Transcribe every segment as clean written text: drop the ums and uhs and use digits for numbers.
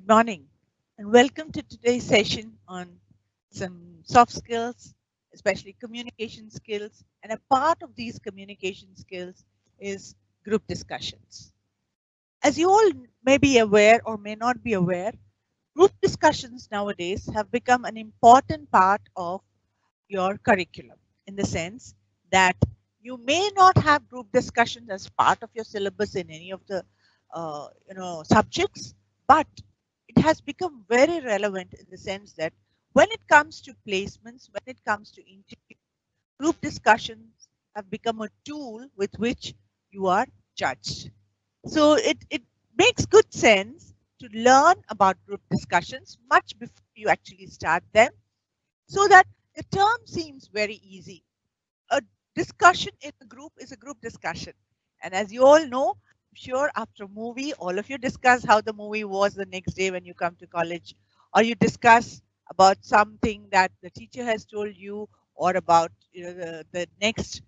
morning and welcome to today's session on some soft skills, especially communication skills. And a part of these communication skills is group discussions. As you all may be aware or may not be aware, group discussions nowadays have become an important part of your curriculum in the sense that you may not have group discussions as part of your syllabus in any of the subjects, but it has become very relevant in the sense that when it comes to placements, when it comes to interview, group discussions have become a tool with which you are judged. So it makes good sense to learn about group discussions much before you actually start them so that the term seems very easy. A discussion in a group is a group discussion. And as you all know, I'm sure after a movie, all of you discuss how the movie was the next day when you come to college, or you discuss about something that the teacher has told you, or about the next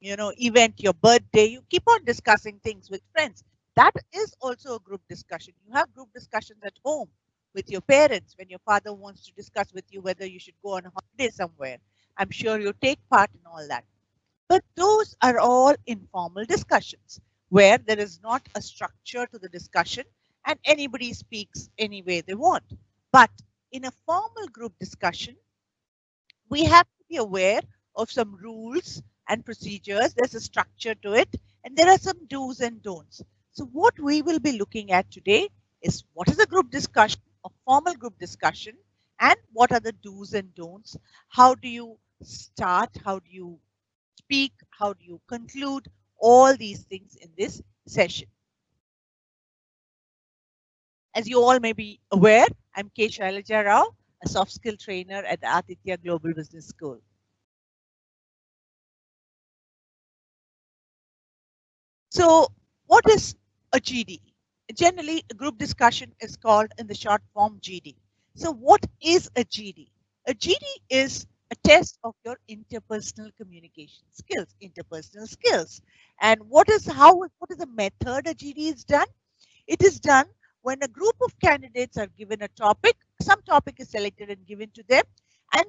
event, your birthday. You keep on discussing things with friends. That is also a group discussion. You have group discussions at home with your parents when your father wants to discuss with you whether you should go on a holiday somewhere. I'm sure you take part in all that. But those are all informal discussions where there is not a structure to the discussion and anybody speaks any way they want. But in a formal group discussion, we have to be aware of some rules and procedures. There's a structure to it, and there are some do's and don'ts. So, what we will be looking at today is what is a group discussion, a formal group discussion, and what are the do's and don'ts. How do you start? How do you speak? How do you conclude? All these things in this session. As you all may be aware, I'm K. Shailaja Rao, a soft skill trainer at the Aditya Global Business School. So, what is a GD? Generally, a group discussion is called in the short form GD. So, what is a GD? A GD is a test of your interpersonal communication skills, interpersonal skills. And what is the method a GD is done? It is done when a group of candidates are given a topic, some topic is selected and given to them, and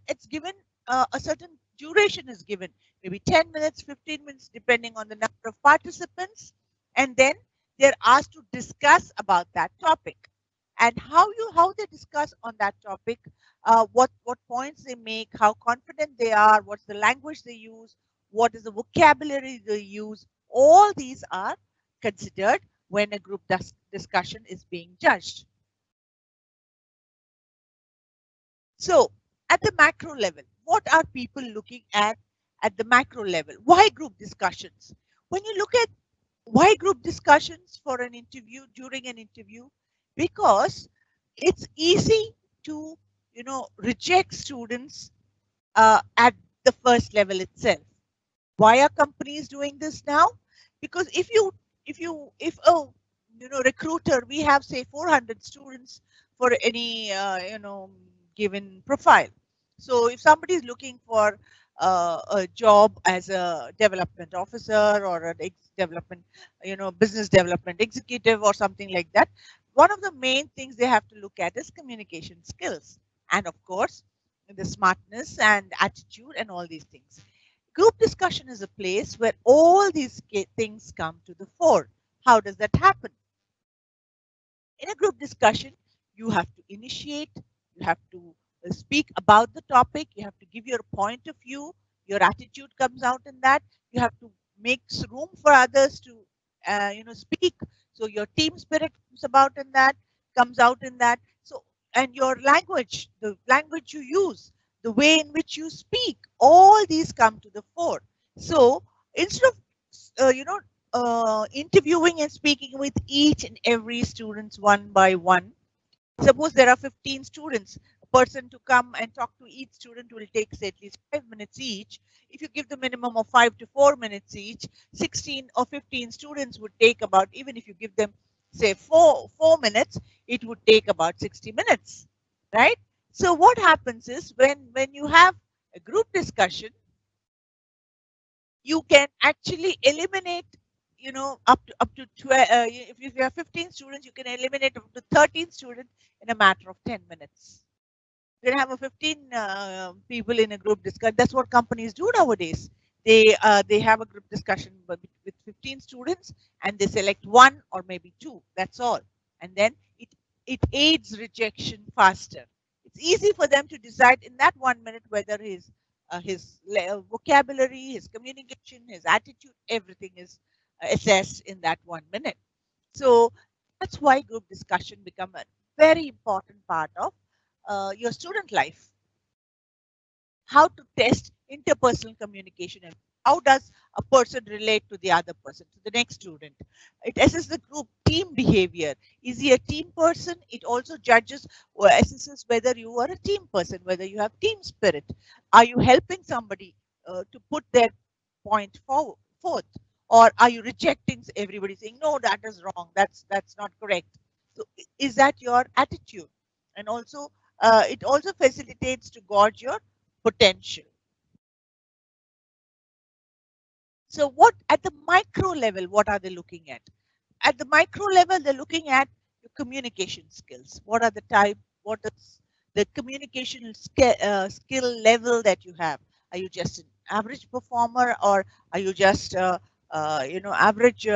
it's given a certain duration is given, maybe 10 minutes, 15 minutes, depending on the number of participants, and then they're asked to discuss about that topic and how they discuss on that topic, what points they make, how confident they are, what's the language they use, what is the vocabulary they use. All these are considered when a group discussion is being judged. So at the macro level, what are people looking at the macro level? Why group discussions? When you look at why group discussions for an interview, during an interview, because it's easy to reject students at the first level itself. Why are companies doing this now? Because if a recruiter, we have say 400 students for any given profile. So if somebody is looking for a job as a development officer or an development, business development executive or something like that, one of the main things they have to look at is communication skills, and of course the smartness and attitude and all these things. Group discussion is a place where all these things come to the fore. How does that happen? In a group discussion, you have to initiate, you have to speak about the topic, you have to give your point of view, your attitude comes out in that, you have to make room for others to speak. So your team spirit comes out in that. So, and your language, the language you use, the way in which you speak, all these come to the fore. So instead of interviewing and speaking with each and every students one by one. Suppose there are 15 students, a person to come and talk to each student will take say at least 5 minutes each. If you give the minimum of 5 to 4 minutes each, 16 or 15 students would take about, even if you give them say 4 minutes, it would take about 60 minutes, right? So what happens is when you have a group discussion, you can actually eliminate up to 12. If you have 15 students, you can eliminate up to 13 students in a matter of 10 minutes. You can have a 15 people in a group discussion. That's what companies do nowadays. They have a group discussion with 15 students, and they select one or maybe two. That's all, and then it aids rejection faster. It's easy for them to decide in that 1 minute whether his vocabulary, his communication, his attitude, everything is assessed in that 1 minute. So that's why group discussion become a very important part of your student life. How to test interpersonal communication and how does a person relate to the other person, to the next student. It assesses the group team behavior. Is he a team person? It also judges or assesses whether you are a team person, whether you have team spirit. Are you helping somebody to put their point forth, or are you rejecting everybody, saying no, that is wrong, that's not correct? So is that your attitude? And also it also facilitates to gauge your potential. So what at the micro level, what are they looking at? At the micro level, they're looking at your communication skills. What are the type, what is the communication skill level that you have? Are you just an average performer, or are you just average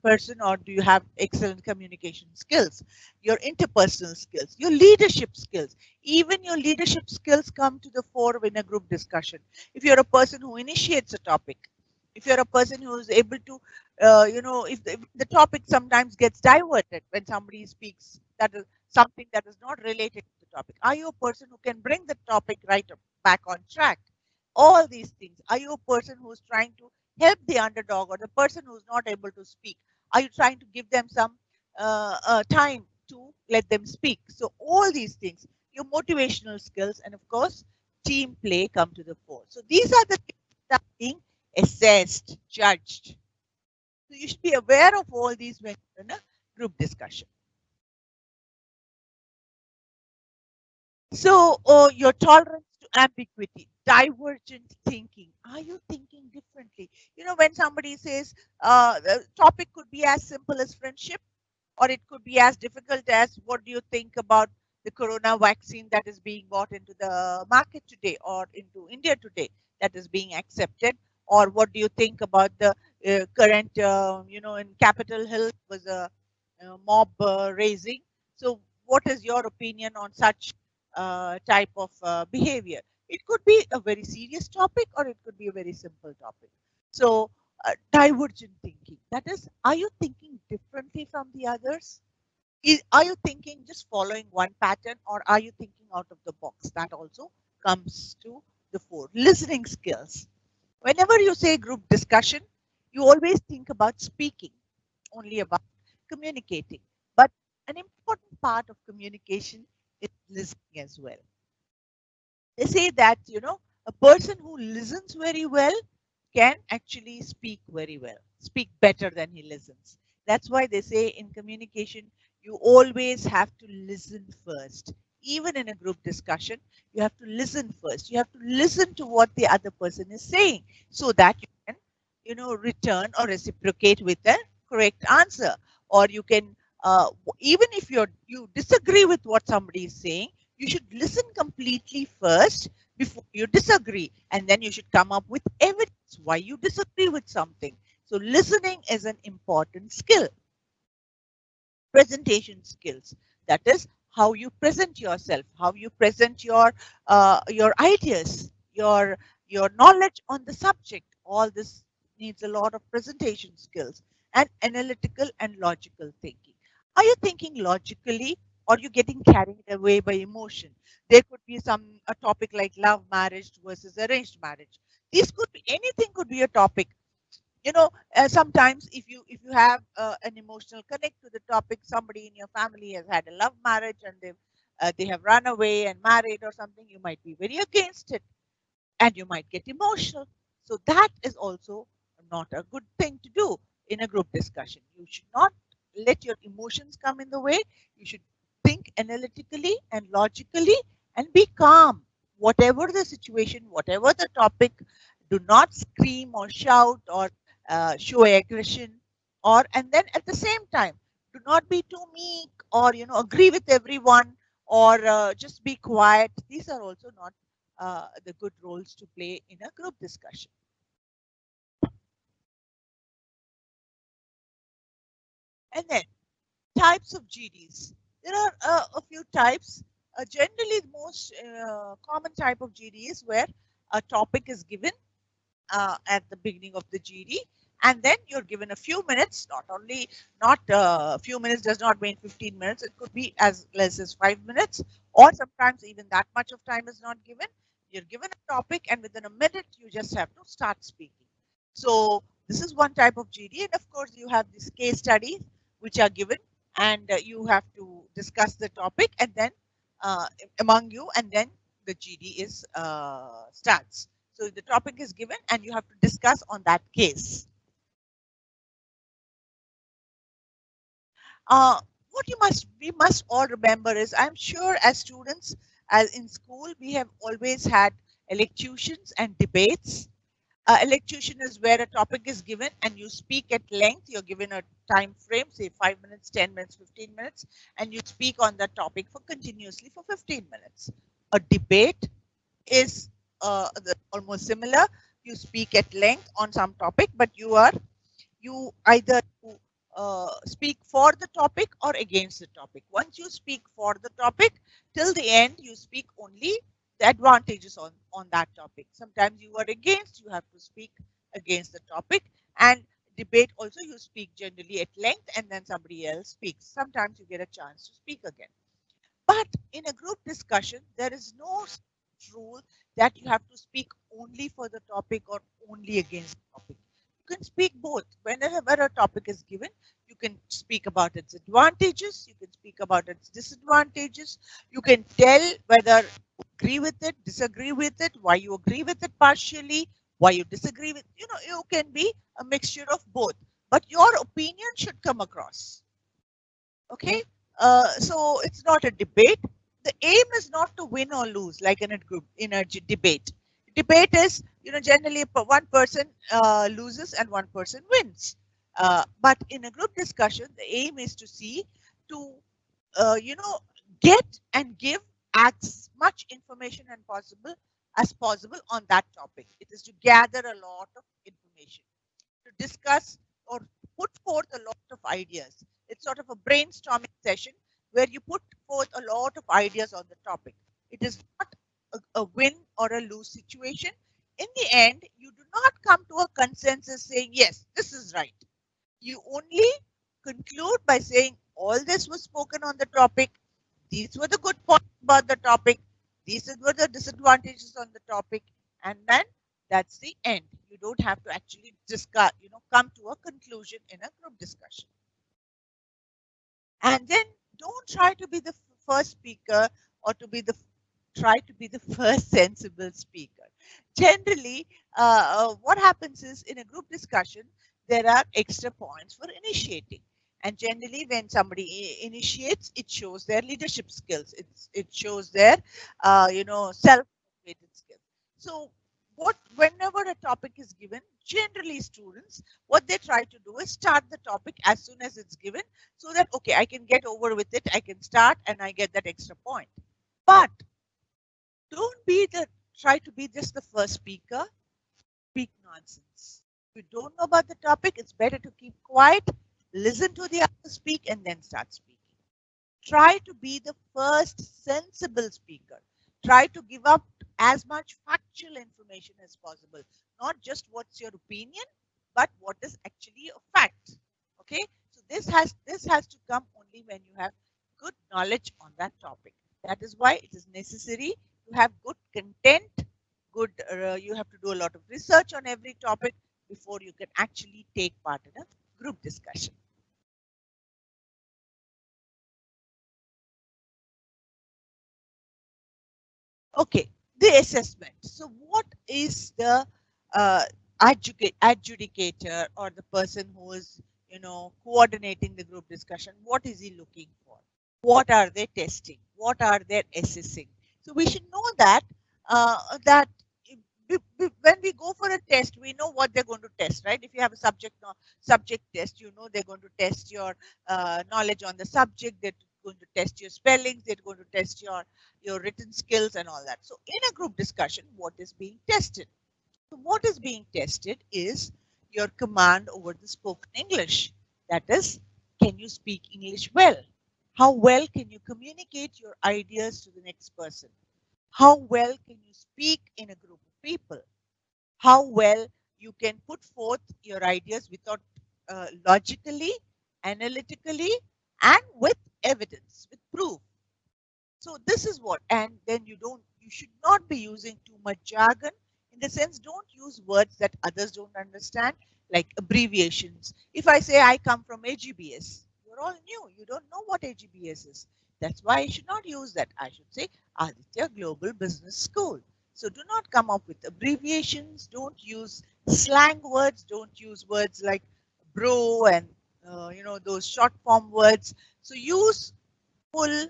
person, or do you have excellent communication skills? Your interpersonal skills, your leadership skills. Even your leadership skills come to the fore in a group discussion. If you're a person who initiates a topic, if you're a person who is able to if the topic sometimes gets diverted when somebody speaks that is something that is not related to the topic, are you a person who can bring the topic right back on track? All these things. Are you a person who's trying to help the underdog, or the person who's not able to speak? Are you trying to give them some time to let them speak? So all these things, your motivational skills, and of course team play come to the fore. So these are the things that are being assessed, judged. So you should be aware of all these when you're in a group discussion. So your tolerance to ambiguity, divergent thinking. Are you thinking differently? When somebody says the topic could be as simple as friendship, or it could be as difficult as what do you think about the corona vaccine that is being bought into the market today, or into India today, that is being accepted, or what do you think about the current in Capitol Hill was a mob raising. So what is your opinion on such type of behavior? It could be a very serious topic, or it could be a very simple topic. So divergent thinking, that is, are you thinking differently from the others? Are you thinking just following one pattern, or are you thinking out of the box? That also comes to the fore. Listening skills. Whenever you say group discussion, you always think about speaking, only about communicating. But an important part of communication is listening as well. They say that, a person who listens very well can actually speak very well, speak better than he listens. That's why they say in communication, you always have to listen first. Even in a group discussion, you have to listen first. You have to listen to what the other person is saying, so that you can, return or reciprocate with a correct answer. Or you can, even if you disagree with what somebody is saying, you should listen completely first before you disagree, and then you should come up with evidence why you disagree with something. So listening is an important skill. Presentation skills, that is how you present yourself, how you present your ideas, your knowledge on the subject. All this needs a lot of presentation skills. And analytical and logical thinking. Are you thinking logically, or you getting carried away by emotion? There could be a topic like love marriage versus arranged marriage. This could be anything, could be a topic. Sometimes if you have an emotional connect to the topic, somebody in your family has had a love marriage, and they have run away and married or something, you might be very against it, and you might get emotional. So that is also not a good thing to do in a group discussion. You should not let your emotions come in the way. You should think analytically and logically and be calm. Whatever the situation, whatever the topic, do not scream or shout or show aggression, and then at the same time, do not be too meek or agree with everyone or just be quiet. These are also not the good roles to play in a group discussion. And then types of GDs. There are a few types. Generally, the most common type of GD is where a topic is given at the beginning of the GD, and then you're given a few minutes. Not a few minutes does not mean 15 minutes. It could be as less as 5 minutes, or sometimes even that much of time is not given. You're given a topic, and within a minute, you just have to start speaking. So this is one type of GD, and of course, you have these case studies which are given, and you have to discuss the topic, and then among you, and then the GD is starts. So the topic is given and you have to discuss on that case. What we must all remember is, I'm sure as students, as in school, we have always had elocutions and debates. Elocution is where a topic is given and you speak at length. You're given a time frame, say 5 minutes, 10 minutes, 15 minutes, and you speak on that topic for continuously for 15 minutes. A debate is almost similar. You speak at length on some topic, but you either speak for the topic or against the topic. Once you speak for the topic, till the end, you speak only the advantages on that topic. Sometimes you are against, you have to speak against the topic. And debate also, you speak generally at length and then somebody else speaks. Sometimes you get a chance to speak again. But in a group discussion, there is no rule that you have to speak only for the topic or only against the topic. You can speak both. Whenever a topic is given, you can speak about its advantages, you can speak about its disadvantages, you can tell whether you agree with it, disagree with it, why you agree with it partially, why you disagree with, you can be a mixture of both. But your opinion should come across. Okay, so it's not a debate. The aim is not to win or lose, like in a group, in a debate. Debate is, generally one person loses and one person wins. But in a group discussion, the aim is to see to, get and give as much information as possible on that topic. It is to gather a lot of information, to discuss or put forth a lot of ideas. It's sort of a brainstorming session where you put forth a lot of ideas on the topic. It is not a win or a lose situation. In the end, you do not come to a consensus saying, yes, this is right. You only conclude by saying, all this was spoken on the topic. These were the good points about the topic. These were the disadvantages on the topic. And then that's the end. You don't have to actually discuss, come to a conclusion in a group discussion. And then don't try to be the first speaker or try to be the first sensible speaker. Generally, what happens is, in a group discussion, there are extra points for initiating. And generally, when somebody initiates, it shows their leadership skills. It shows their, self-motivated skills. So whenever a topic is given, generally students, what they try to do is start the topic as soon as it's given, so that, okay, I can get over with it, I can start and I get that extra point. But don't try to be just the first speaker, speak nonsense. If you don't know about the topic, it's better to keep quiet, listen to the other speak and then start speaking. Try to be the first sensible speaker. Try to give up as much factual information as possible. Not just what's your opinion, but what is actually a fact. Okay, so this has to come only when you have good knowledge on that topic. That is why it is necessary to have good content. You have to do a lot of research on every topic before you can actually take part in a group discussion. Okay, the assessment. So what is the adjudicator or the person who is, coordinating the group discussion? What is he looking for? What are they testing? What are they assessing? So we should know that when we go for a test, we know what they're going to test, right? If you have a subject test, you know they're going to test your knowledge on the subject. They're going to test your spellings. They're going to test your written skills and all that. So in a group discussion, what is being tested? So what is being tested is your command over the spoken English. That is, can you speak English well? How well can you communicate your ideas to the next person? How well can you speak in a group of people? How well you can put forth your ideas without logically, analytically, and with evidence, with proof. So this is what, and then you should not be using too much jargon. In the sense, don't use words that others don't understand, like abbreviations. If I say I come from AGBS, you're all new. You don't know what AGBS is. That's why I should not use that. I should say Aditya Global Business School. So do not come up with abbreviations. Don't use slang words. Don't use words like bro and those short form words. So use full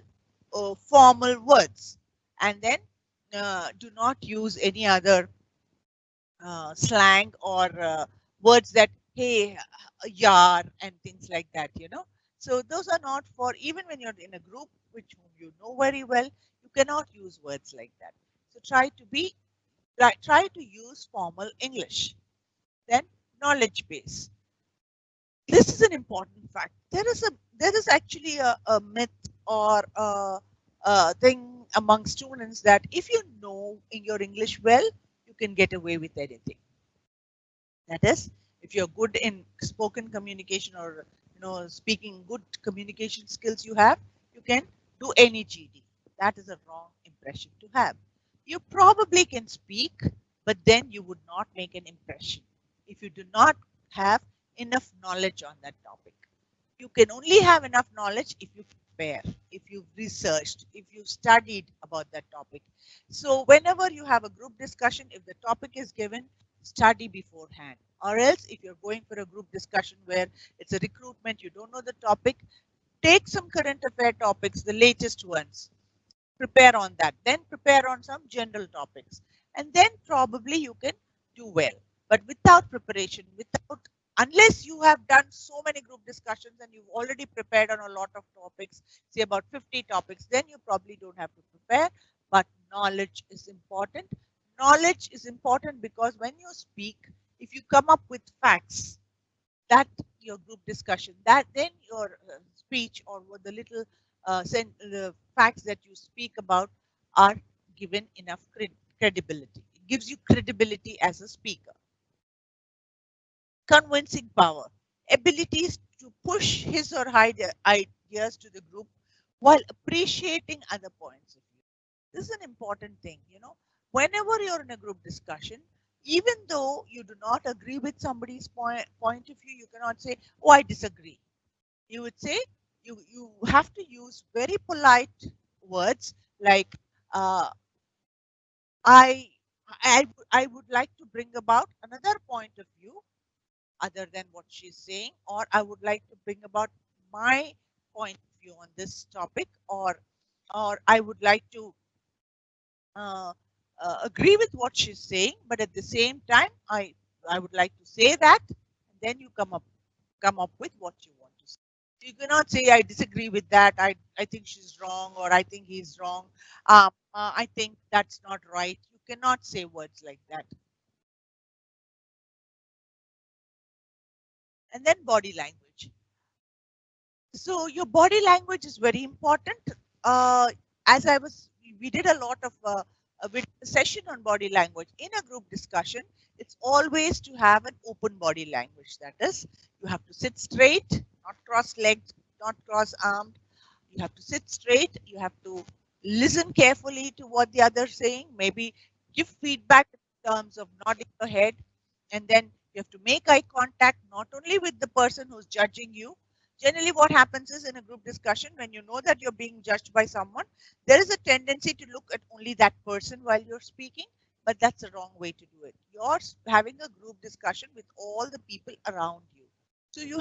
formal words, and then do not use any other slang or words that hey, yar and things like that, so those are not for, even when you're in a group which whom you know very well, you cannot use words like that. So try to use formal English. Then knowledge base. This is an important fact. There is actually a myth or a thing among students that if you know in your English well, you can get away with anything. That is, if you're good in spoken communication or speaking, good communication skills you have, you can do any GD. That is a wrong impression to have. You probably can speak, but then you would not make an impression if you do not have enough knowledge on that topic. You can only have enough knowledge if you prepare, if you've researched, if you've studied about that topic. So whenever you have a group discussion, if the topic is given, study beforehand. Or else if you're going for a group discussion where it's a recruitment, you don't know the topic, take some current affair topics, the latest ones, prepare on that, then prepare on some general topics, and then probably you can do well. But without preparation, unless you have done so many group discussions and you've already prepared on a lot of topics, say about 50 topics, then you probably don't have to prepare. But knowledge is important. Knowledge is important because when you speak, if you come up with facts, that your group discussion, that then your speech or the little the facts that you speak about are given enough credibility. It gives you credibility as a speaker. Convincing power, abilities to push his or her ideas to the group while appreciating other points of view. This is an important thing, whenever you're in a group discussion, even though you do not agree with somebody's point of view, you cannot say, oh, I disagree. You would say, you have to use very polite words like, uh, I, I would like to bring about another point of view other than what she's saying, or I would like to bring about my point of view on this topic, or I would like to uh, agree with what she's saying, but at the same time, I would like to say that, and then you come up with what you want to say. You cannot say I disagree with that. I think she's wrong, or I think he's wrong. I think that's not right. You cannot say words like that. And then body language. So your body language is very important. As we did a lot of a session on body language in a group discussion. It's always to have an open body language. That is, you have to sit straight, not cross-legged, not cross-armed. You have to sit straight. You have to listen carefully to what the other is saying. Maybe give feedback in terms of nodding your head, and then you have to make eye contact not only with the person who's judging you. Generally, what happens is in a group discussion, when you know that you're being judged by someone, there is a tendency to look at only that person while you're speaking, but that's the wrong way to do it. You're having a group discussion with all the people around you. So you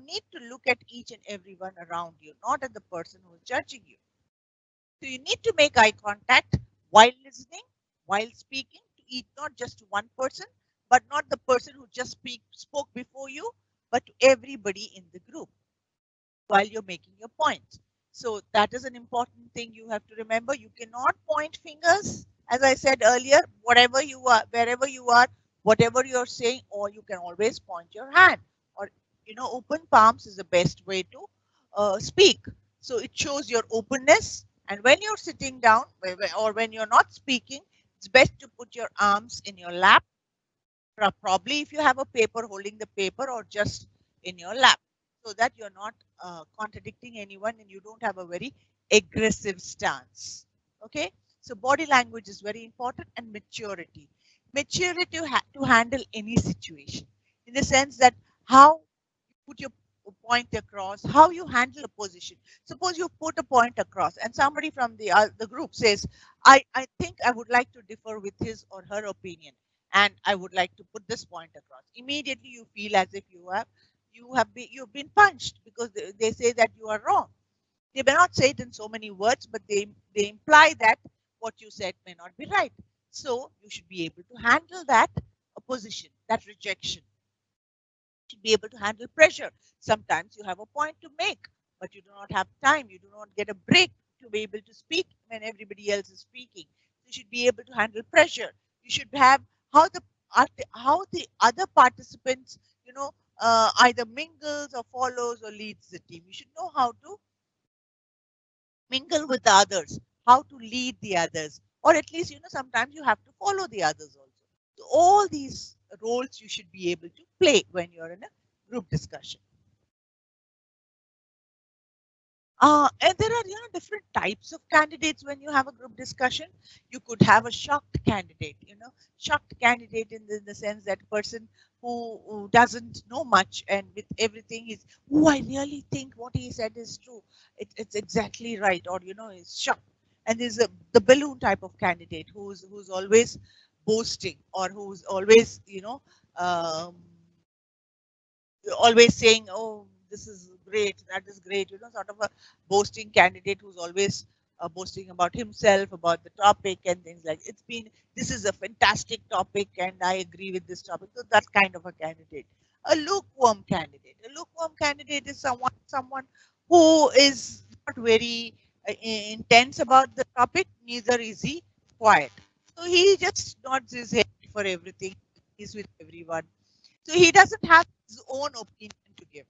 need to look at each and everyone around you, not at the person who is judging you. So you need to make eye contact while listening, while speaking to eat not just to one person, but not the person who just spoke before you, but to everybody in the group while you're making your point. So that is an important thing you have to remember. You cannot point fingers. As I said earlier, whatever you are, wherever you are, whatever you're saying, or you can always point your hand. Or, open palms is the best way to speak. So it shows your openness. And when you're sitting down or when you're not speaking, it's best to put your arms in your lap. Probably if you have a paper, holding the paper, or just in your lap, so that you're not contradicting anyone and you don't have a very aggressive stance. Okay, so body language is very important, and maturity to handle any situation, in the sense that how you put your point across, how you handle a position. Suppose you put a point across and somebody from the group says, I think I would like to differ with his or her opinion, and I would like to put this point across. Immediately you feel as if you've been punched, because they say that you are wrong. They may not say it in so many words, but they imply that what you said may not be right. So you should be able to handle that opposition, that rejection. You should be able to handle pressure. Sometimes you have a point to make, but you do not have time. You do not get a break to be able to speak when everybody else is speaking. You should be able to handle pressure. You should have how the other participants, either mingles or follows or leads the team. You should know how to mingle with the others, how to lead the others, or at least, sometimes you have to follow the others also. So all these roles you should be able to play when you're in a group discussion. And there are, different types of candidates when you have a group discussion. You could have a shocked candidate, shocked candidate in the sense that person who doesn't know much, and with everything is, oh, I really think what he said is true. It's exactly right, or, is shocked. And there's the balloon type of candidate who's always boasting, or who's always, always saying, oh, this is great, that is great, sort of a boasting candidate who's always boasting about himself, about the topic and things like it's been, this is a fantastic topic and I agree with this topic. So that's kind of a candidate. A lukewarm candidate. A lukewarm candidate is someone who is not very intense about the topic, neither is he quiet. So he just nods his head for everything. He's with everyone. So he doesn't have his own opinion to give.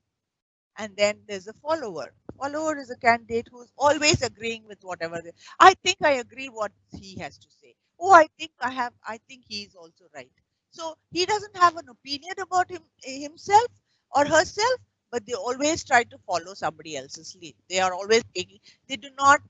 And then there's a follower. Follower is a candidate who's always agreeing with whatever I think I agree what he has to say. Oh, I think he is also right. So he doesn't have an opinion about himself or herself, but they always try to follow somebody else's lead. They are always they do not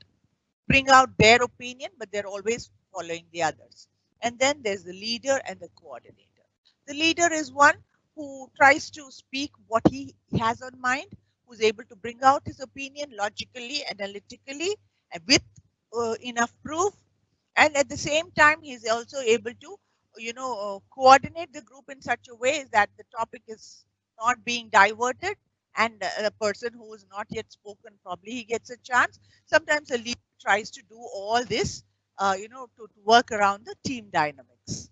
bring out their opinion, but they're always following the others. And then there's the leader and the coordinator. The leader is one who tries to speak what he has on mind, who's able to bring out his opinion logically, analytically, and with enough proof. And at the same time, he's also able to, coordinate the group in such a way that the topic is not being diverted, and the person who is not yet spoken, probably he gets a chance. Sometimes a leader tries to do all this, to work around the team dynamics.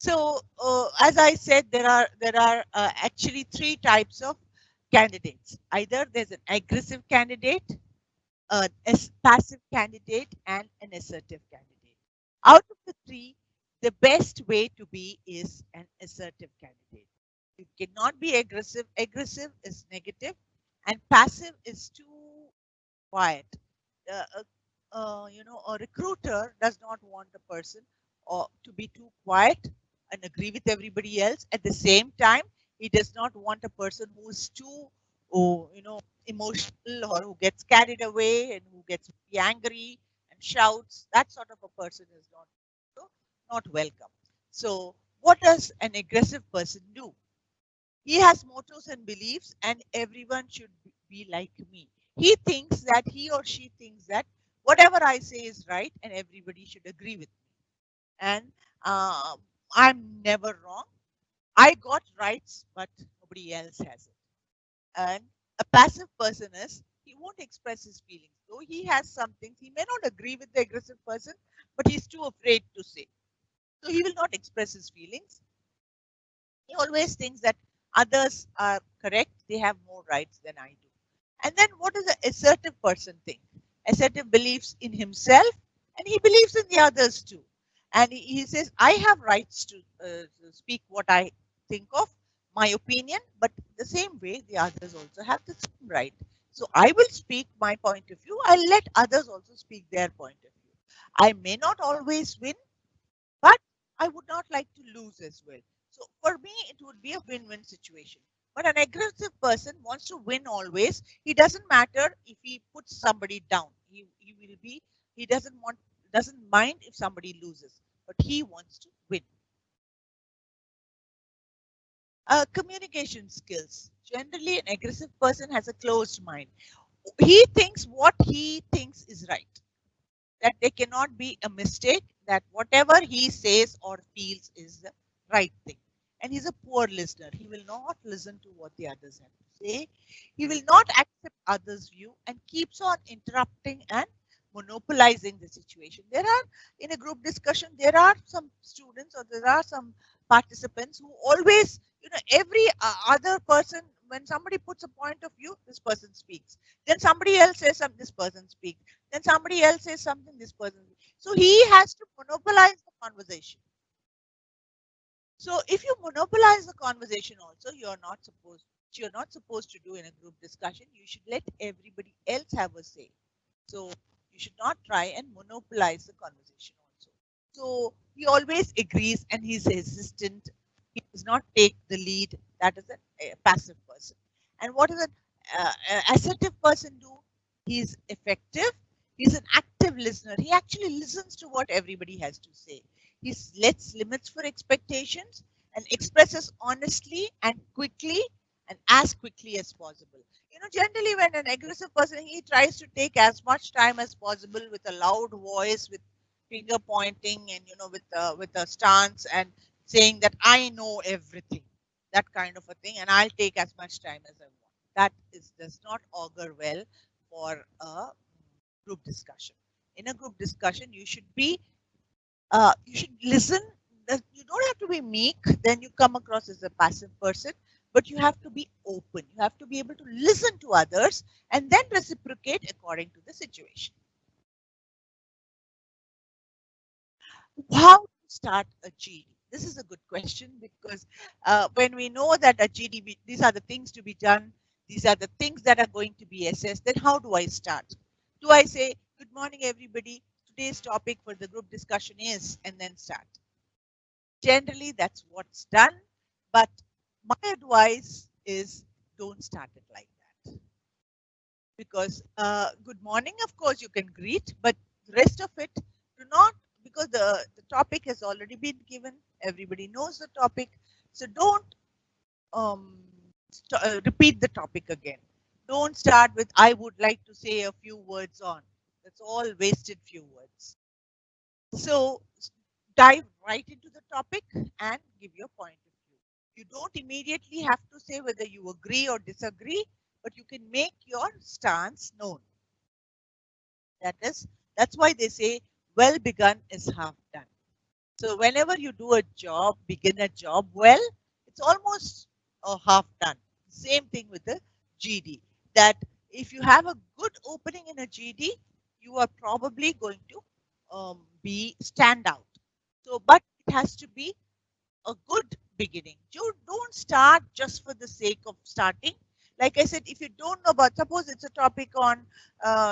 So, as I said, there are actually three types of candidates. Either there's an aggressive candidate, a passive candidate, and an assertive candidate. Out of the three, the best way to be is an assertive candidate. You cannot be aggressive. Aggressive is negative, and passive is too quiet. A recruiter does not want a person to be too quiet and agree with everybody else. At the same time, he does not want a person who is too, emotional, or who gets carried away and who gets very angry and shouts. That sort of a person is not welcome. So, what does an aggressive person do? He has mottos and beliefs, and everyone should be like me. He or she thinks that whatever I say is right, and everybody should agree with me. And I'm never wrong. I got rights, but nobody else has it. And a passive person is, he won't express his feelings. Though he has some things, he may not agree with the aggressive person, but he's too afraid to say. So he will not express his feelings. He always thinks that others are correct, they have more rights than I do. And then what does an assertive person think? Assertive believes in himself and he believes in the others too. And he says, I have rights to speak what I think of, my opinion, but the same way the others also have the same right. So I will speak my point of view. I'll let others also speak their point of view. I may not always win, but I would not like to lose as well. So for me, it would be a win-win situation. But an aggressive person wants to win always. He doesn't matter if he puts somebody down. He will be, he doesn't mind if somebody loses, but he wants to win. Communication skills. Generally, an aggressive person has a closed mind. He thinks what he thinks is right. That there cannot be a mistake, that whatever he says or feels is the right thing. And he's a poor listener. He will not listen to what the others have to say. He will not accept others' view and keeps on interrupting and monopolizing the situation. There are, in a group discussion, there are some students or there are some participants who always, every other person, when somebody puts a point of view, this person speaks. Then somebody else says something, this person speaks. Then somebody else says something, this person. So he has to monopolize the conversation. So if you monopolize the conversation also, you're not supposed to do in a group discussion. You should let everybody else have a say. So you should not try and monopolize the conversation also. So he always agrees and he's hesitant. He does not take the lead. That is a passive person. And what does an assertive person do? He's effective. He's an active listener. He actually listens to what everybody has to say. He sets limits for expectations and expresses honestly and quickly and as quickly as possible. Generally when an aggressive person, he tries to take as much time as possible with a loud voice, with finger pointing and, with a stance and saying that I know everything, that kind of a thing, and I'll take as much time as I want. That does not augur well for a group discussion. In a group discussion, you should listen. You don't have to be meek, then you come across as a passive person, but you have to be open. You have to be able to listen to others and then reciprocate according to the situation. How to start a GD? This is a good question because when we know that a GD, these are the things to be done, these are the things that are going to be assessed, then how do I start? Do I say, good morning, everybody, today's topic for the group discussion is, and then start? Generally, that's what's done, but my advice is don't start it like that. Because good morning, of course, you can greet, but the rest of it, do not, because the topic has already been given, everybody knows the topic, so don't repeat the topic again. Don't start with, I would like to say a few words on. That's all wasted few words. So dive right into the topic and give your point of view. You don't immediately have to say whether you agree or disagree, but you can make your stance known. That's why they say well begun is half done. So whenever you do a job, begin a job well, it's almost half done. Same thing with the GD. That if you have a good opening in a GD, you are probably going to be stand out. So, but it has to be a good beginning. You don't start just for the sake of starting. Like I said, if you don't know about, suppose it's a topic on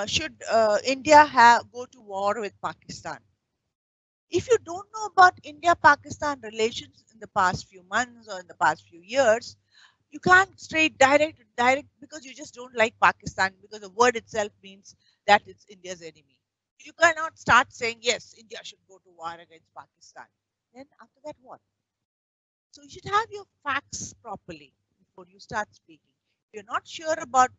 should India go to war with Pakistan. If you don't know about India-Pakistan relations in the past few months or in the past few years, you can't straight direct because you just don't like Pakistan, because the word itself means that it's India's enemy. You cannot start saying, yes, India should go to war against Pakistan. Then after that, what? So you should have your facts properly before you start speaking. If you're not sure about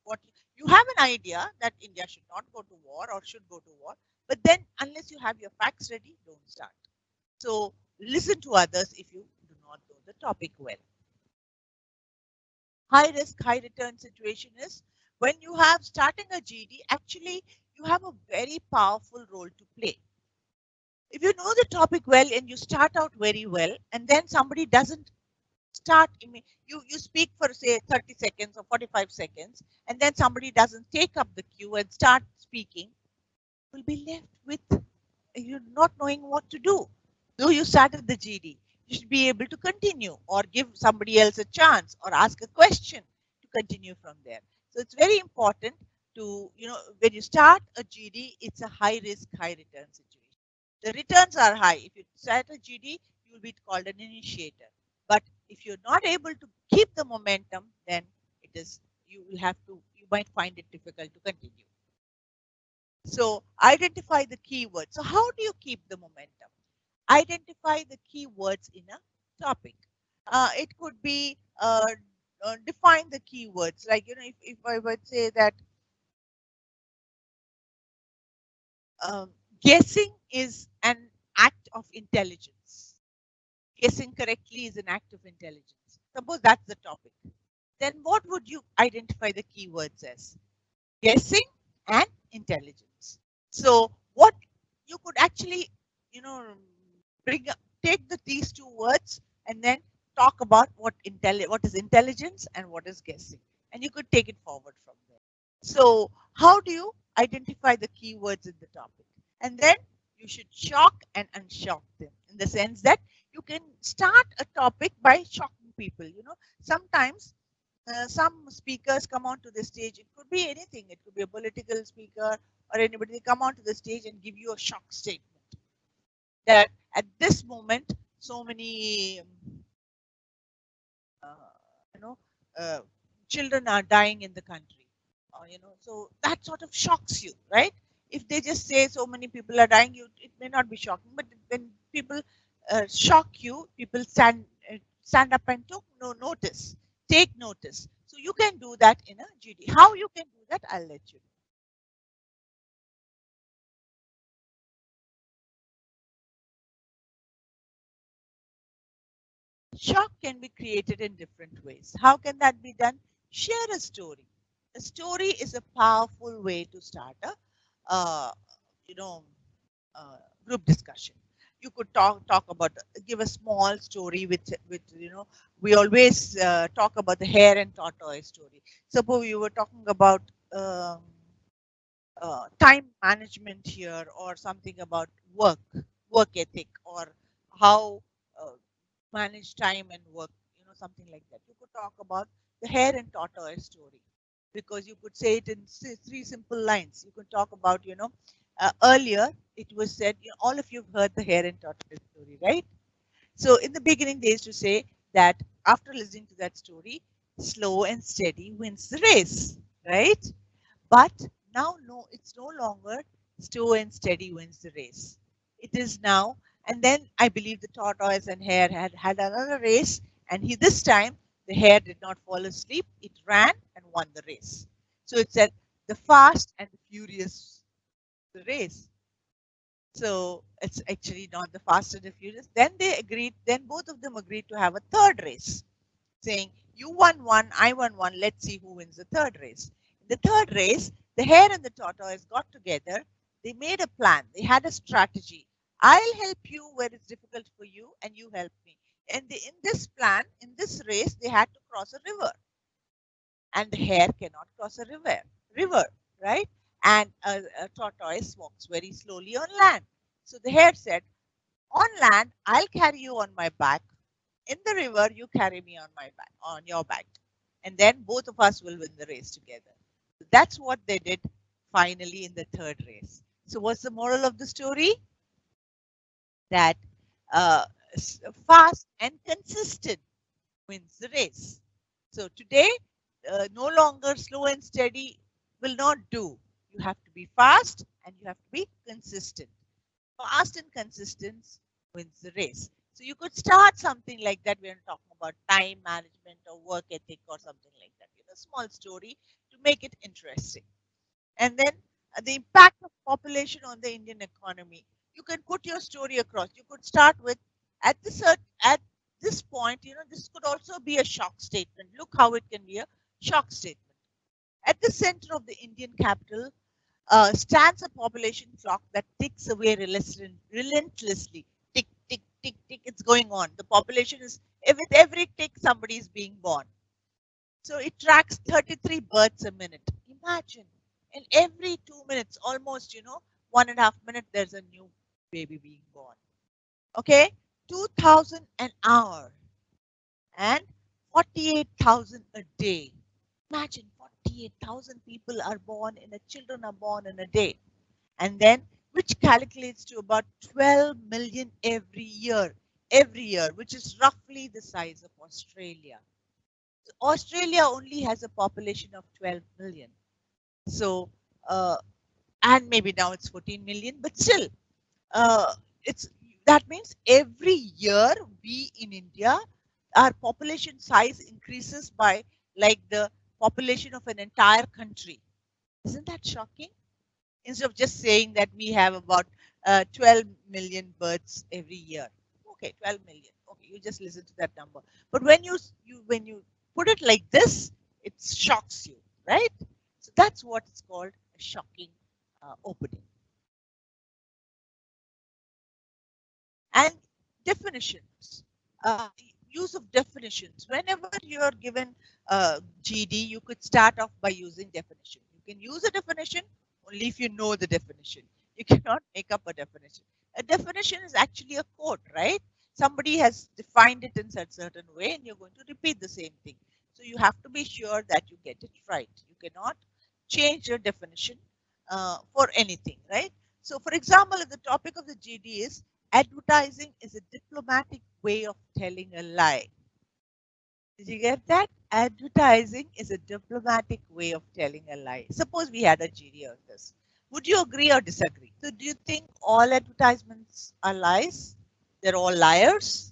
what you have an idea that India should not go to war or should go to war, but then unless you have your facts ready, don't start. So listen to others if you do not know the topic well. High risk, high return situation is when you have starting a GD, actually you have a very powerful role to play. If you know the topic well and you start out very well, and then somebody doesn't start, you speak for say 30 seconds or 45 seconds, and then somebody doesn't take up the cue and start speaking, will be left with you not knowing what to do. Though you started the GD, you should be able to continue or give somebody else a chance or ask a question to continue from there. So it's very important to, when you start a GD, it's a high risk, high return situation. The returns are high. If you start a GD, you will be called an initiator. But if you're not able to keep the momentum, then you might find it difficult to continue. So identify the keywords. So how do you keep the momentum? Identify the keywords in a topic. It could be define the keywords. Like, if I would say that guessing is an act of intelligence. Guessing correctly is an act of intelligence. Suppose that's the topic. Then what would you identify the keywords as? Guessing and intelligence. So what you could actually, bring up, take these two words and then talk about what is intelligence and what is guessing, and you could take it forward from there. So how do you identify the keywords in the topic? And then you should shock and unshock them, in the sense that you can start a topic by shocking people. Sometimes some speakers come onto the stage. It could be anything. It could be a political speaker or anybody. They come onto the stage and give you a shock statement that at this moment, so many, children are dying in the country. So that sort of shocks you, right? If they just say so many people are dying, it may not be shocking. But when people shock you, people stand up and take notice. So you can do that in a GD. How you can do that, I'll let you know. Shock can be created in different ways. How can that be done? Share a story. A story is a powerful way to start a, uh, you know, group discussion. You could talk about, give a small story with we always talk about the hare and tortoise story. Suppose you were talking about time management here, or something about work ethic, or how manage time and work, something like that. You could talk about the hare and tortoise story, because you could say it in three simple lines. You could talk about, earlier it was said, all of you have heard the hare and tortoise story, right? So in the beginning, they used to say that after listening to that story, slow and steady wins the race, right? But now, no, it's no longer slow and steady wins the race. It is now, and then I believe the tortoise and hare had another race, and this time the hare did not fall asleep. It ran and won the race. So it said the fast and the furious the race. So it's actually not the fast and the furious. Then both of them agreed to have a third race, saying, you won one, I won one, let's see who wins the third race. In the third race, the hare and the tortoise got together. They made a plan. They had a strategy. I'll help you where it's difficult for you, and you help me. And in this plan, in this race, they had to cross a river. And the hare cannot cross a river, right? And a tortoise walks very slowly on land. So the hare said, on land, I'll carry you on my back. In the river, you carry me on your back. And then both of us will win the race together. So that's what they did finally in the third race. So what's the moral of the story? That fast and consistent wins the race. So today, no longer slow and steady will not do. You have to be fast and you have to be consistent. Fast and consistent wins the race. So you could start something like that. We're talking about time management or work ethic or something like that. Small story to make it interesting. And then the impact of population on the Indian economy. You can put your story across. You could start with at this point, this could also be a shock statement. Look how it can be a shock statement. At the center of the Indian capital stands a population clock that ticks away relentlessly. Tick, tick, tick, tick. It's going on. The population is, with every tick, somebody is being born. So it tracks 33 births a minute. Imagine, in every 2 minutes, almost, 1.5 minutes, there's a new baby being born. Okay, 2,000 an hour and 48,000 a day. Imagine 48,000 people are born in a children are born in a day, and then which calculates to about 12 million every year, which is roughly the size of Australia. So Australia only has a population of 12 million. So, and maybe now it's 14 million, but still, it's that means every year we in India, our population size increases by like the population of an entire country. Isn't that shocking? Instead of just saying that we have about 12 million births every year. Okay, 12 million. Okay, you just listen to that number. But when you put it like this, it shocks you, right? So that's what it's called, a shocking opening. And definitions. Use of definitions. Whenever you are given GD, you could start off by using definition. You can use a definition only if you know the definition. You cannot make up a definition. A definition is actually a quote, right? Somebody has defined it in a certain way and you're going to repeat the same thing. So you have to be sure that you get it right. You cannot change your definition for anything, right? So for example, if the topic of the GD is advertising is a diplomatic way of telling a lie. Did you get that? Advertising is a diplomatic way of telling a lie. Suppose we had a GD on this. Would you agree or disagree? So do you think all advertisements are lies? They're all liars?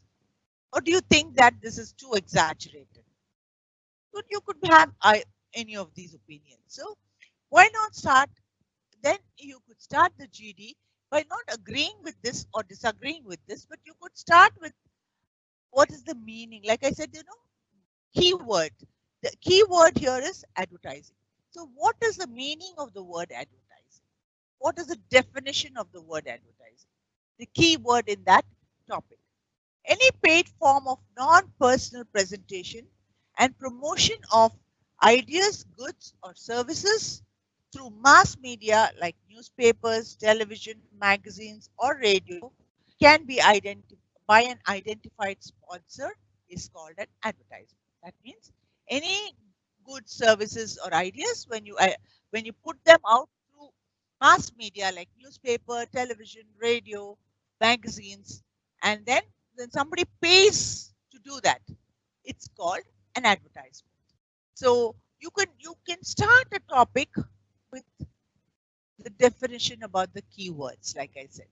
Or do you think that this is too exaggerated? But you could have any of these opinions. So why not start? Then you could start the GD by not agreeing with this or disagreeing with this, but you could start with what is the meaning. Like I said, keyword. The keyword here is advertising. So what is the meaning of the word advertising? What is the definition of the word advertising? The keyword in that topic. Any paid form of non-personal presentation and promotion of ideas, goods, or services through mass media like newspapers, television, magazines, or radio can be identified by an identified sponsor is called an advertisement. That means any goods, services, or ideas when you put them out through mass media like newspaper, television, radio, magazines, and then somebody pays to do that, it's called an advertisement. So you can start a topic with the definition about the keywords, like I said.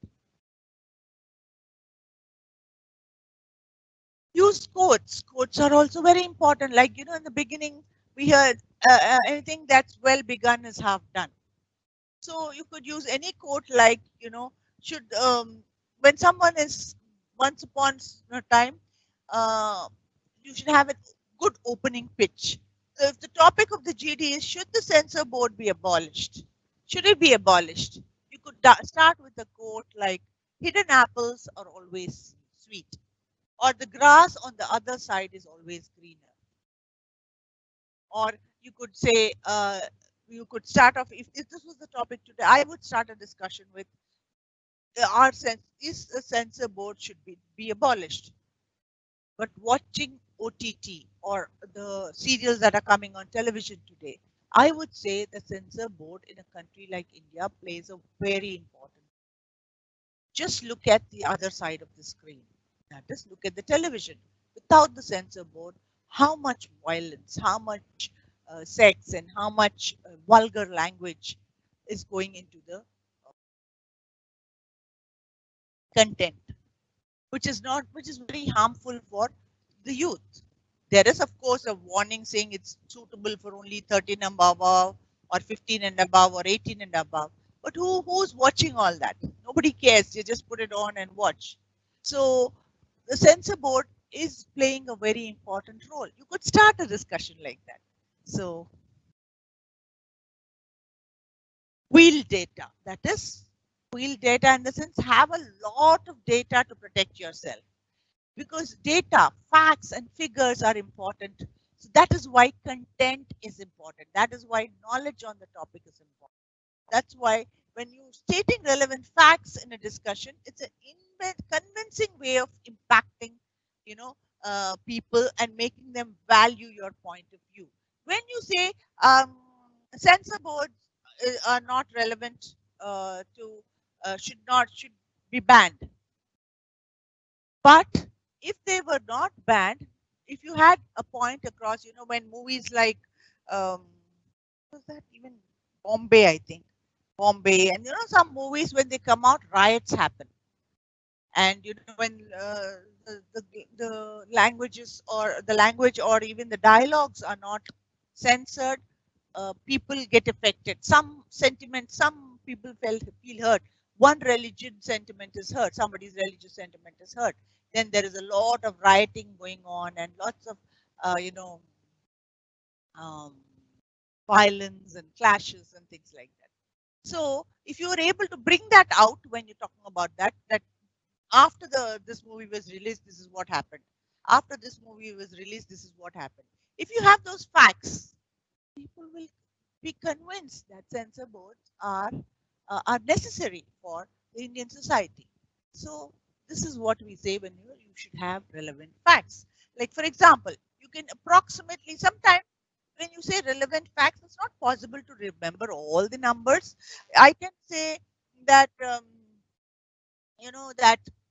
Use quotes. Quotes are also very important. Like, in the beginning, we heard anything that's well begun is half done. So you could use any quote like, should, when someone is once upon a time, uh, you should have a good opening pitch. So if the topic of the GD is, should the censor board be abolished? Should it be abolished? You could start with a quote like, hidden apples are always sweet, or the grass on the other side is always greener. Or you could say, you could start off, if this was the topic today, I would start a discussion with our sense, is the censor board should be abolished. But watching OTT or the serials that are coming on television today, I would say the censor board in a country like India plays a very important. Just look at the other side of the screen. Now just look at the television. Without the censor board, how much violence, how much sex, and how much vulgar language is going into the content, which is very harmful for the youth. There is, of course, a warning saying it's suitable for only 13 and above, or 15 and above, or 18 and above. But who's watching all that? Nobody cares. You just put it on and watch. So the censor board is playing a very important role. You could start a discussion like that. So wheel data. That is, wheel data in the sense, have a lot of data to protect yourself, because data, facts and figures are important. So that is why content is important. That is why knowledge on the topic is important. That's why when you stating relevant facts in a discussion, it's an convincing way of impacting, you know, people and making them value your point of view. When you say censor boards are not relevant to should be banned, but if they were not banned, if you had a point across, when movies like was that even Bombay, I think. Bombay, and some movies when they come out, riots happen, and when the languages or the language or even the dialogues are not censored, people get affected. Some sentiment, some people feel hurt. One religion sentiment is hurt. Somebody's religious sentiment is hurt. Then there is a lot of rioting going on and lots of um, violence and clashes and things like that. So if you are able to bring that out when you're talking about that after this movie was released, this is what happened. After this movie was released, this is what happened. If you have those facts, people will be convinced that censor boards are necessary for the Indian society. So this is what we say when you should have relevant facts. Like for example, you can approximately sometimes when you say relevant facts, it's not possible to remember all the numbers. I can say that that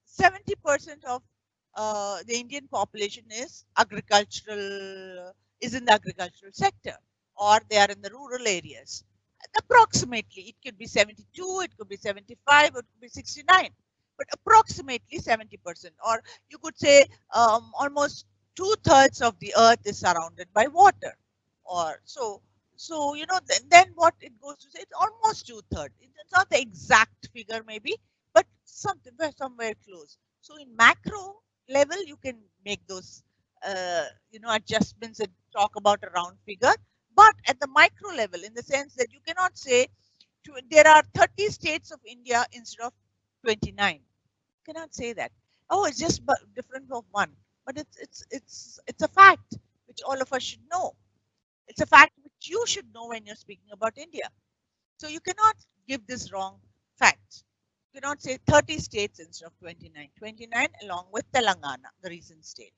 70% of the Indian population is in the agricultural sector, or they are in the rural areas. Approximately, it could be 72, it could be 75, it could be 69, but approximately 70%, or you could say almost 2/3 of the earth is surrounded by water, or so. So then what it goes to say, it's almost 2/3. It's not the exact figure, maybe, but somewhere close. So in macro level, you can make those adjustments and talk about a round figure. But at the micro level, in the sense that you cannot say there are 30 states of India instead of 29. You cannot say that. Oh, it's just different of one. But it's a fact which all of us should know. It's a fact which you should know when you're speaking about India. So you cannot give this wrong fact. You cannot say 30 states instead of 29. 29 along with Telangana, the recent state.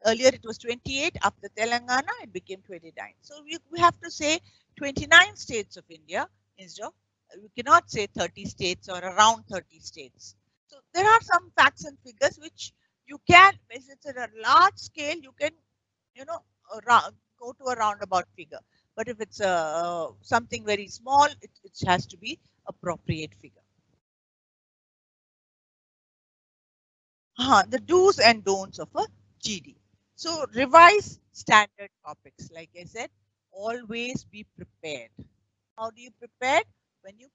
Earlier it was 28. After Telangana, it became 29. So we have to say 29 states of India instead of, you cannot say 30 states or around 30 states. So there are some facts and figures which you can, if it's at a large scale, you can, go to a roundabout figure. But if it's something very small, it has to be appropriate figure. The do's and don'ts of a GD. So revise standard topics. Like I said, always be prepared. How do you prepare? When you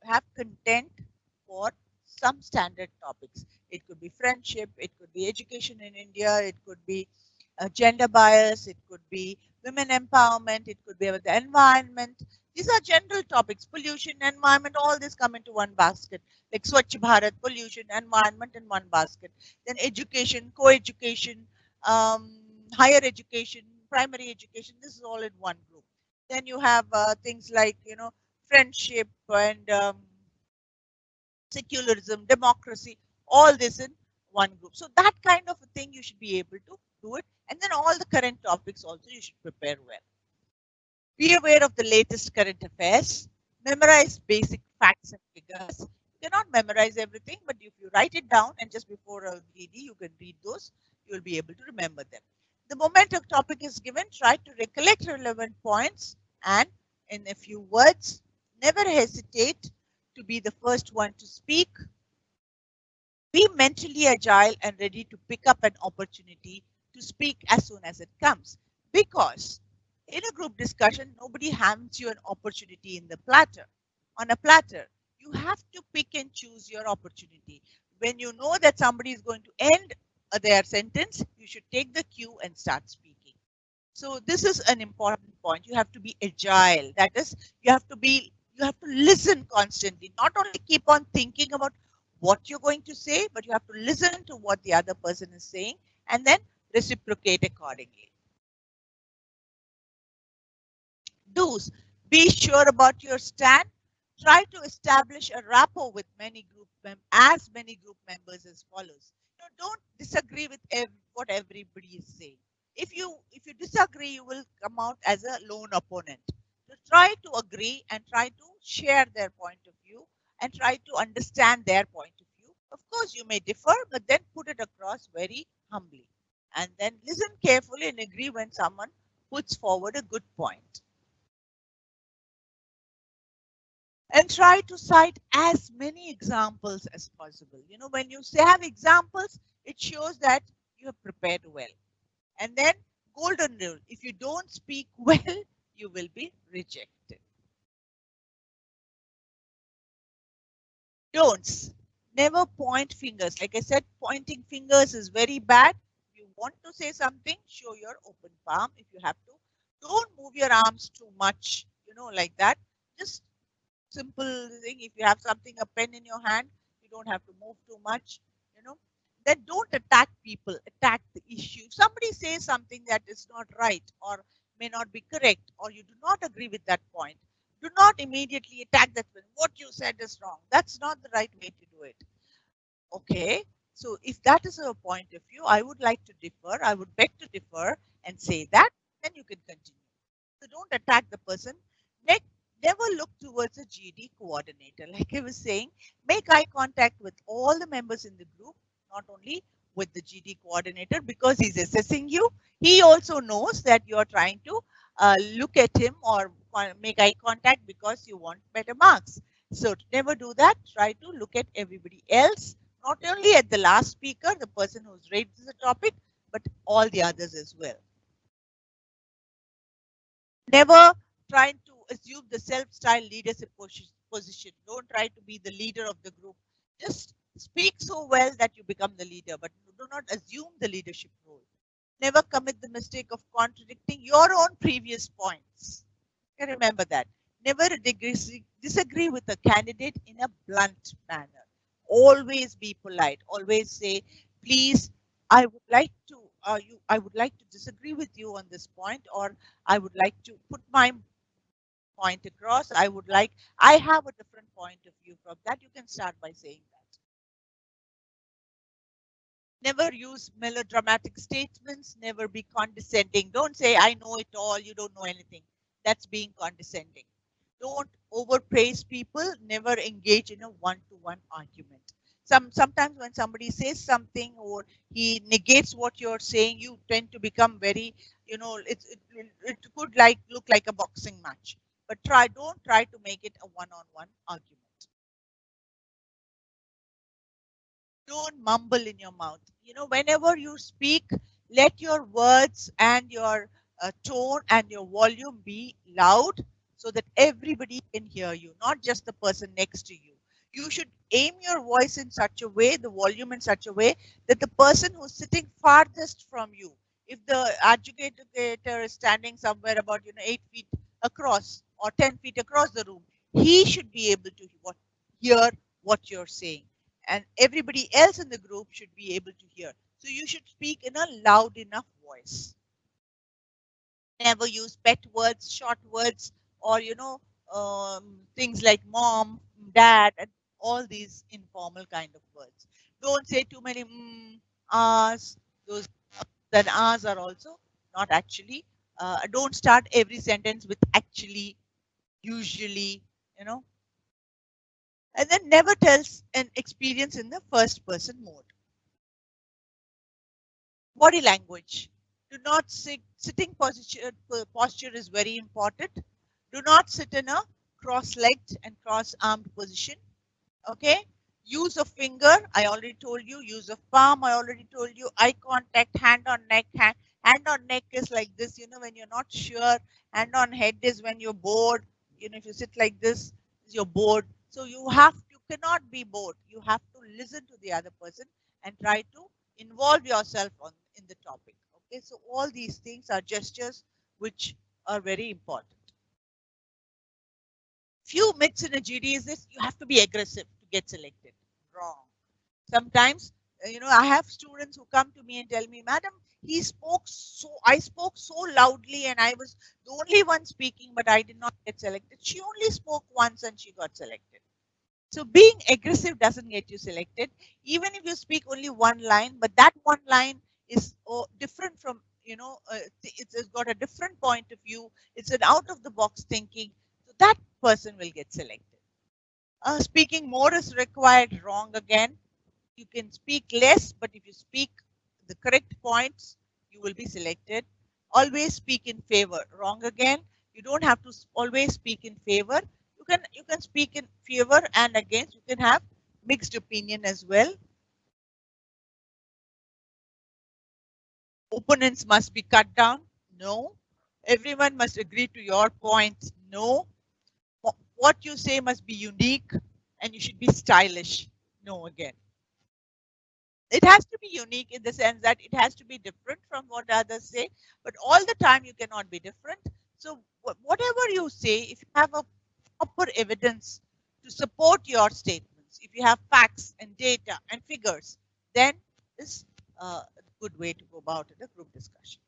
have content for some standard topics. It could be friendship, it could be education in India, it could be gender bias, it could be women empowerment, it could be about the environment. These are general topics, pollution, environment, all this come into one basket. Like Swachh Bharat, pollution, environment in one basket. Then education, co-education, higher education, primary education, this is all in one group. Then you have things like, friendship and secularism, democracy, all this in one group. So that kind of a thing you should be able to do it. And then all the current topics also you should prepare well. Be aware of the latest current affairs. Memorize basic facts and figures. You cannot memorize everything, but if you write it down and just before a GD, you can read those, you will be able to remember them. The moment a topic is given, try to recollect relevant points and in a few words, never hesitate to be the first one to speak. Be mentally agile and ready to pick up an opportunity to speak as soon as it comes. Because in a group discussion, nobody hands you an opportunity in the platter. On a platter, you have to pick and choose your opportunity. When you know that somebody is going to end their sentence, you should take the cue and start speaking. So this is an important point. You have to be agile. That is, you You have to listen constantly, not only keep on thinking about what you're going to say, but you have to listen to what the other person is saying and then reciprocate accordingly. Do's: be sure about your stand. Try to establish a rapport with as many group members as follows. Don't disagree with what everybody is saying. If you disagree, you will come out as a lone opponent. So try to agree and try to share their point of view and try to understand their point of view. Of course, you may differ, but then put it across very humbly. And then listen carefully and agree when someone puts forward a good point. And try to cite as many examples as possible. When you have examples, it shows that you have prepared well. And then golden rule: if you don't speak well, you will be rejected. Don'ts: never point fingers. Like I said, pointing fingers is very bad. If you want to say something, show your open palm if you have to. Don't move your arms too much, like that. Just simple thing. If you have something, a pen in your hand, you don't have to move too much. Then don't attack people, attack the issue. If somebody says something that is not right or may not be correct, or you do not agree with that point, do not immediately attack that person. What you said is wrong. That's not the right way to do it. Okay, so if that is a point of view, I would like to differ. I would beg to differ and say that, then you can continue. So don't attack the person. Never look towards a GD coordinator. Like I was saying, make eye contact with all the members in the group, not only with the GD coordinator, because he's assessing you. He also knows that you're trying to look at him or make eye contact because you want better marks. So never do that. Try to look at everybody else, not only at the last speaker, the person who's raised the topic, but all the others as well. Never try to assume the self-styled leadership position. Don't try to be the leader of the group. Just speak so well that you become the leader, but do not assume the leadership role. Never commit the mistake of contradicting your own previous points. Remember that. Never disagree with a candidate in a blunt manner. Always be polite. Always say, please, I would like to I would like to disagree with you on this point, or I would like to put my point across. I have a different point of view from that. You can start by saying that. Never use melodramatic statements. Never be condescending. Don't say, I know it all, you don't know anything. That's being condescending. Don't overpraise people. Never engage in a one-to-one argument. Sometimes when somebody says something or he negates what you're saying, you tend to become very, it could look like a boxing match. But don't try to make it a one-on-one argument. Don't mumble in your mouth. Whenever you speak, let your words and your tone and your volume be loud so that everybody can hear you, not just the person next to you. You should aim your voice in such a way, the volume in such a way, that the person who's sitting farthest from you, if the educator is standing somewhere about 8 feet across or 10 feet across the room, he should be able to hear what you're saying, and everybody else in the group should be able to hear. So you should speak in a loud enough voice. Never use pet words, short words, or things like mom, dad, and all these informal kind of words. Don't say too many ahs. Those then ahs are also not actually. Don't start every sentence with actually, usually, and then never tells an experience in the first person mode. Body language. Do not sitting posture is very important. Do not sit in a cross-legged and cross-armed position. Okay. Use of finger, I already told you. Use of palm, I already told you. Eye contact, hand on neck. Hand on neck is like this, when you're not sure. Hand on head is when you're bored. If you sit like this, you're bored. So you cannot be bored. You have to listen to the other person and try to involve yourself in the topic. Okay, so all these things are gestures which are very important. few myths in a GD is this: you have to be aggressive to get selected. Wrong. Sometimes, I have students who come to me and tell me, Madam, I spoke so loudly and I was the only one speaking, but I did not get selected. She only spoke once and she got selected. So being aggressive doesn't get you selected, even if you speak only one line, but that one line is different from, it's got a different point of view. It's an out of the box thinking. So that person will get selected. Speaking more is required. Wrong again. You can speak less, but if you speak the correct points, you will be selected. Always speak in favor. Wrong again. You don't have to always speak in favor. You can speak in favor and against. You can have mixed opinion as well. Opponents must be cut down. No. Everyone must agree to your points. No. What you say must be unique and you should be stylish. No again. It has to be unique in the sense that it has to be different from what others say, but all the time you cannot be different. So whatever you say, if you have a proper evidence to support your statements, if you have facts and data and figures, then it's a good way to go about it, a group discussion.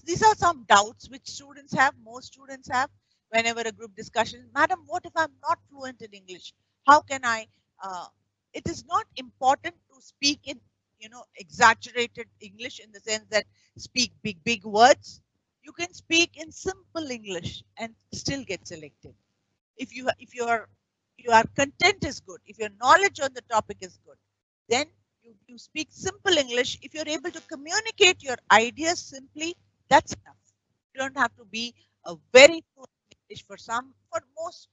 These are some doubts which students have, most students have whenever a group discussion. Madam, what if I'm not fluent in English? How can I? It is not important to speak in, exaggerated English in the sense that speak big words. You can speak in simple English and still get selected. If your content is good, if your knowledge on the topic is good, then you speak simple English. If you're able to communicate your ideas simply, that's enough. You don't have to be a very fluent English for most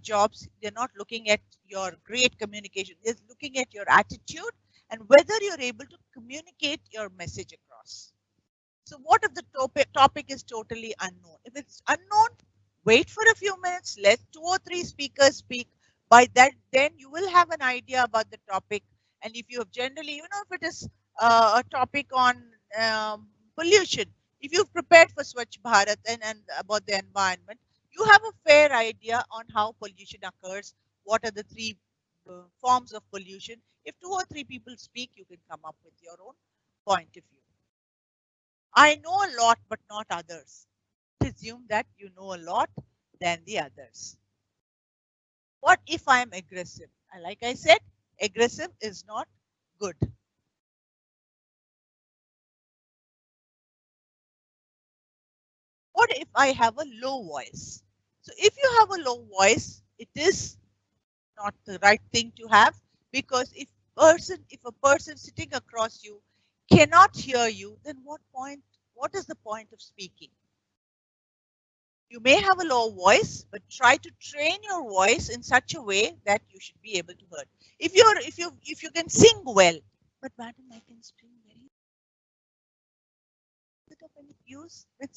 jobs. They're not looking at your great communication. They're looking at your attitude and whether you're able to communicate your message across. So what if the topic is totally unknown? If it's unknown, wait for a few minutes, let 2 or 3 speakers speak. By that, then you will have an idea about the topic. And if you have generally, if it is a topic on pollution, if you've prepared for Swachh Bharat and about the environment, you have a fair idea on how pollution occurs, what are the 3 forms of pollution. If 2 or 3 people speak, you can come up with your own point of view. I know a lot, but not others. Assume that you know a lot than the others. What if I am aggressive? Like I said, aggressive is not good. What if I have a low voice? So if you have a low voice, it is not the right thing to have, because if a person sitting across you cannot hear you, then what is the point of speaking? You may have a low voice, but try to train your voice in such a way that you should be able to hear. If you can sing well, but madam, I can sing very. Is it of any use when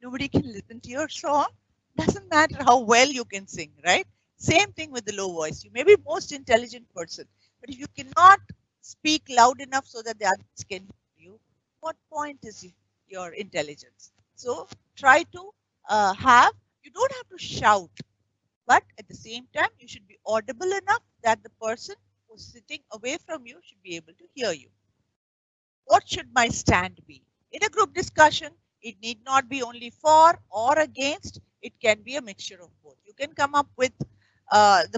nobody can listen to your song? Doesn't matter how well you can sing, right? Same thing with the low voice. You may be most intelligent person, but if you cannot speak loud enough so that the others can hear you, what point is your intelligence? So try to you don't have to shout, but at the same time, you should be audible enough that the person who's sitting away from you should be able to hear you. What should my stand be? In a group discussion, it need not be only for or against. It can be a mixture of both. You can come up with both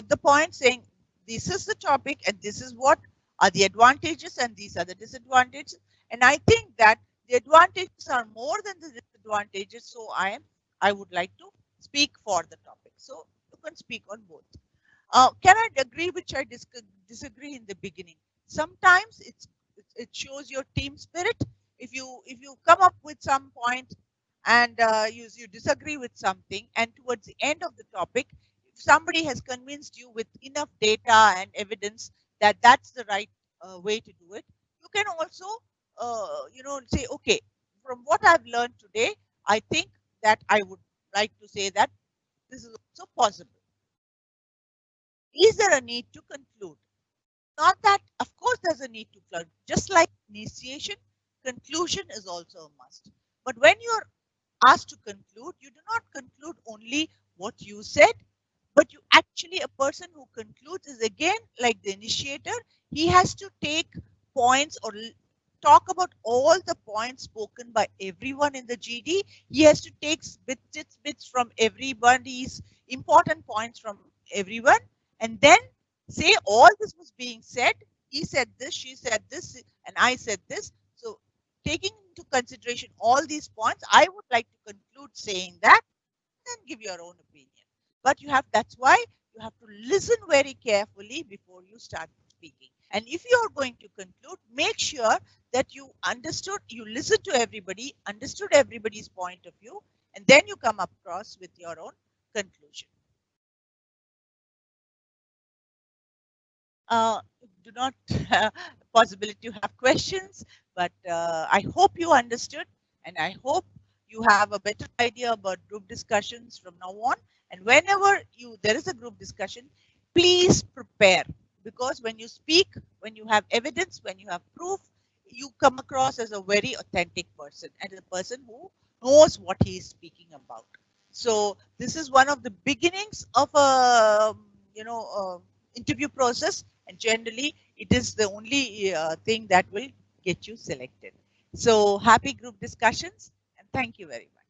the points saying, this is the topic and this is what are the advantages and these are the disadvantages. And I think that the advantages are more than the disadvantages. So I would like to speak for the topic. So you can speak on both. Can I agree which I disagree in the beginning? Sometimes it shows your team spirit. If you come up with some point and you disagree with something, and towards the end of the topic, if somebody has convinced you with enough data and evidence that that's the right way to do it, you can also say, okay, from what I've learned today, I think that I would like to say that this is also possible. Is there a need to conclude? Not that, of course, there's a need to conclude. Just like initiation, conclusion is also a must. But when you're asked to conclude, you do not conclude only what you said, but you actually, a person who concludes is again like the initiator. He has to take points or talk about all the points spoken by everyone in the GD. He has to take bits from everybody's important points from everyone, and then say all this was being said. He said this, she said this, and I said this. So taking into consideration all these points, I would like to conclude saying that, then give your own opinion. But you have, that's why you have to listen very carefully before you start speaking. And if you are going to conclude, make sure that you understood, you listen to everybody, understood everybody's point of view, and then you come across with your own conclusion. Do not possibility to have questions, but I hope you understood, and I hope you have a better idea about group discussions from now on. And whenever there is a group discussion, please prepare, because when you speak, when you have evidence, when you have proof, you come across as a very authentic person and a person who knows what he is speaking about. So this is one of the beginnings of a interview process, and generally it is the only thing that will get you selected. So happy group discussions, and thank you very much.